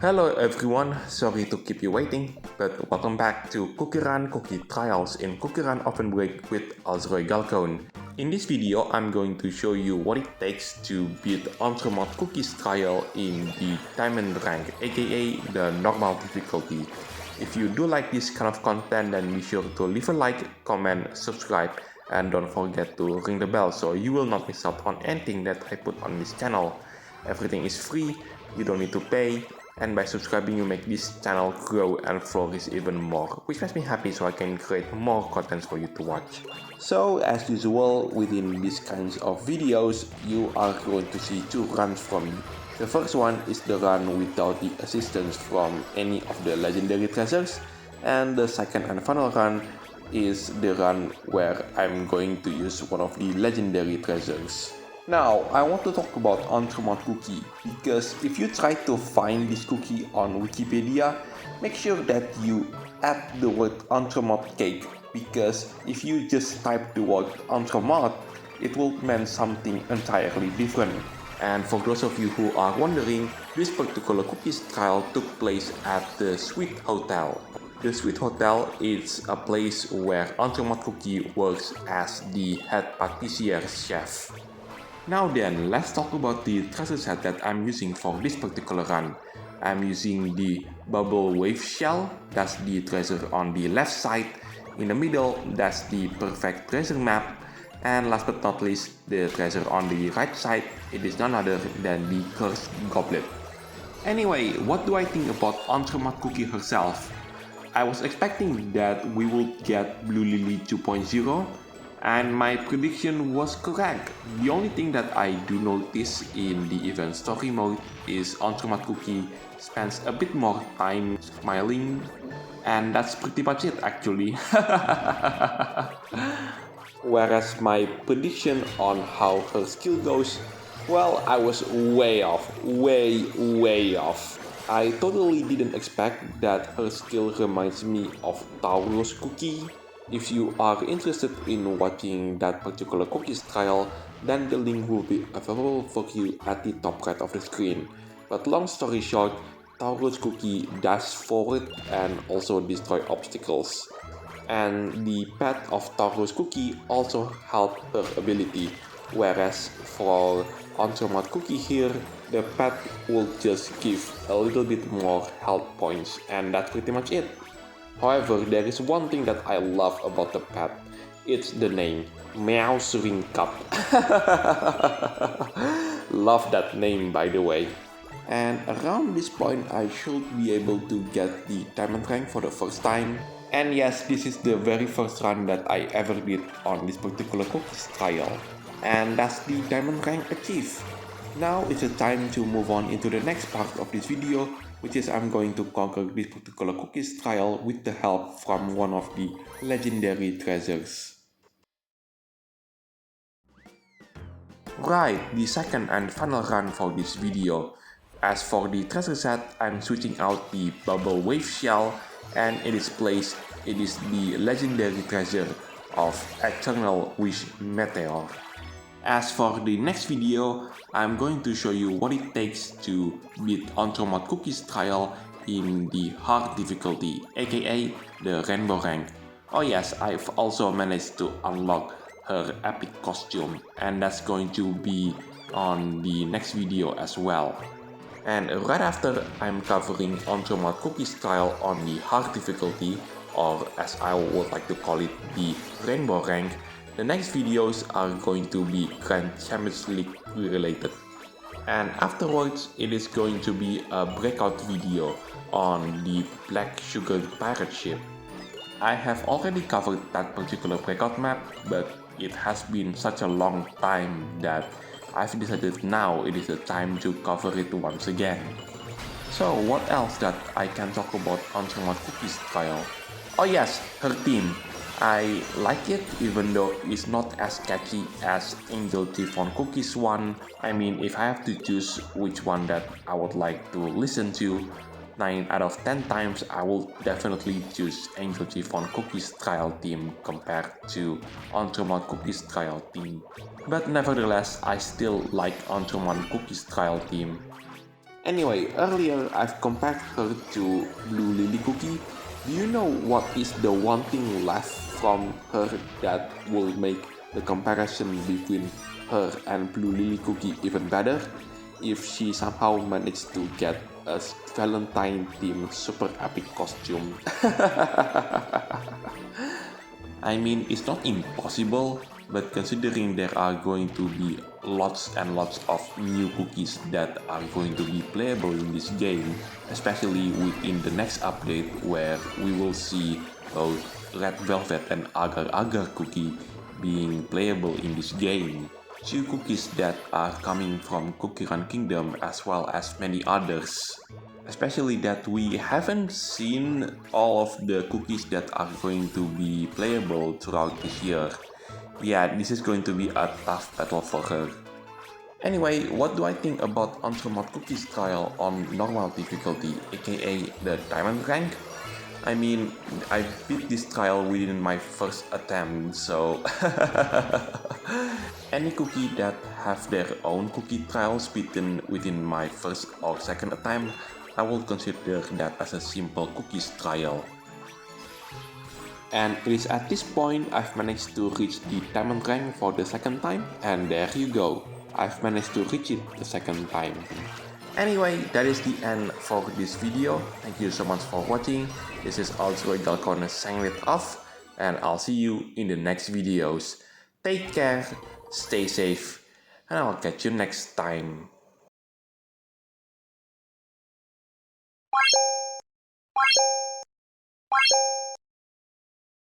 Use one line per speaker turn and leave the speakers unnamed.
Hello everyone, sorry to keep you waiting, but welcome back to CookieRun Cookie Trials in CookieRunOvenBreak with Alzroy Galcone. In this video, I'm going to show you what it takes to beat Entremetcookie in the Diamondrank, aka the normal difficulty. If you do like this kind of content, then be sure to leave a like, comment, subscribe, and don't forget to ring the bell so you will not miss out on anything that I put on this channel. Everything is free, you don't need to pay, and by subscribing you make this channel grow and flourish even more, which makes me happy so I can create more content for you to watch. So as usual, within these kinds of videos, you are going to see two runs from me. The first one is the run without the assistance from any of the legendary treasures, and the second and final run is the run where I'm going to use one of the legendary treasures. Now, I want to talk about Entremet Cookie, because if you try to find this cookie on Wikipedia, make sure that you add the word Entremet cake, because if you just type the word Entremet, it will mean something entirely different. And for those of you who are wondering, this particular cookies trial took place at the Sweet Hotel. The Sweet Hotel is a place where Entremet Cookie works as the head patissier chef. Now then, let's talk about the treasure set that I'm using for this particular run. I'm using the bubble wave shell, that's the treasure on the left side. In the middle, that's the perfect treasure map. And last but not least, the treasure on the right side, it is none other than the cursed goblet. Anyway, what do I think about Entremet Cookie herself? I was expecting that we would get Blue Lily 2.0, and my prediction was correct. The only thing that I do notice in the event story mode is Entremet Cookie spends a bit more time smiling, and that's pretty much it actually. Whereas my prediction on how her skill goes, well, I was way off, way off. I totally didn't expect that her skill reminds me of Taurus Cookie. If you are interested in watching that particular cookies trial, then the link will be available for you at the top right of the screen. But long story short, Taurus Cookie dash forward and also destroy obstacles. And the pet of Taurus Cookie also helped her ability, whereas for Entremet Cookie here, the pet will just give a little bit more health points, and that's pretty much it. However, there is one thing that I love about the pet. It's the name, Meowsring Cup. Love that name, by the way. And around this point, I should be able to get the Diamondrank for the first time. And yes, this is the very first run that I ever did on this particular cookies trial. And that's the Diamondrank achieved. Now it's the time to move on into the next part of this video, which is I'm going to conquer this particular cookies trial with the help from one of the legendary treasures. Right, the second and final run for this video. As for the treasure set, I'm switching out the bubble wave shell, and in its place, it is the legendary treasure of Eternal Wish Meteor. As for the next video, I'm going to show you what it takes to beat Entremet Cookie's trial in the hard difficulty, aka the rainbow rank. Oh yes, I've also managed to unlock her epic costume, and that's going to be on the next video as well. And right after I'm covering Entremet Cookie's trial on the hard difficulty, or as I would like to call it, the rainbow rank, the next videos are going to be Grand Champions League related. And afterwards, it is going to be a breakout video on the Black Sugar pirate ship. I have already covered that particular breakout map, but it has been such a long time that I've decided now it is the time to cover it once again. So what else that I can talk about Entremet Cookie's trial? Oh yes, her theme. I like it even though it's not as catchy as Angel Chief on Cookies one. I mean, if I have to choose which one that I would like to listen to, 9 out of 10 times I will definitely choose Angel Chief on Cookies trial theme compared to Entremet Cookie's trial theme. But nevertheless, I still like Entremet Cookie's trial theme. Anyway, earlier I've compared her to Blue Lily Cookie. Do you know what is the one thing left from her that will make the comparison between her and Blue Lily Cookie even better? If she somehow managed to get a Valentine themed super epic costume. I mean, it's not impossible, but considering there are going to be lots and lots of new cookies that are going to be playable in this game, especially within the next update where we will see both Red Velvet and Agar Agar Cookie being playable in this game. Two cookies that are coming from CookieRun Kingdom as well as many others. Especially that we haven't seen all of the cookies that are going to be playable throughout this year. Yeah, this is going to be a tough battle for her. Anyway, what do I think about Entremetcookietrial on normal difficulty, aka the Diamondrank? I mean, I beat this trial within my first attempt, so any cookie that have their own cookie trials beaten within my first or second attempt, I will consider that as a simple cookies trial. And it is at this point I've managed to reach the diamond rank for the second time, and there you go, I've managed to reach it the second time. Anyway, that is the end for this video. Thank you so much for watching. This is also Galcona signing it off, and I'll see you in the next videos. Take care, stay safe, and I'll catch you next time.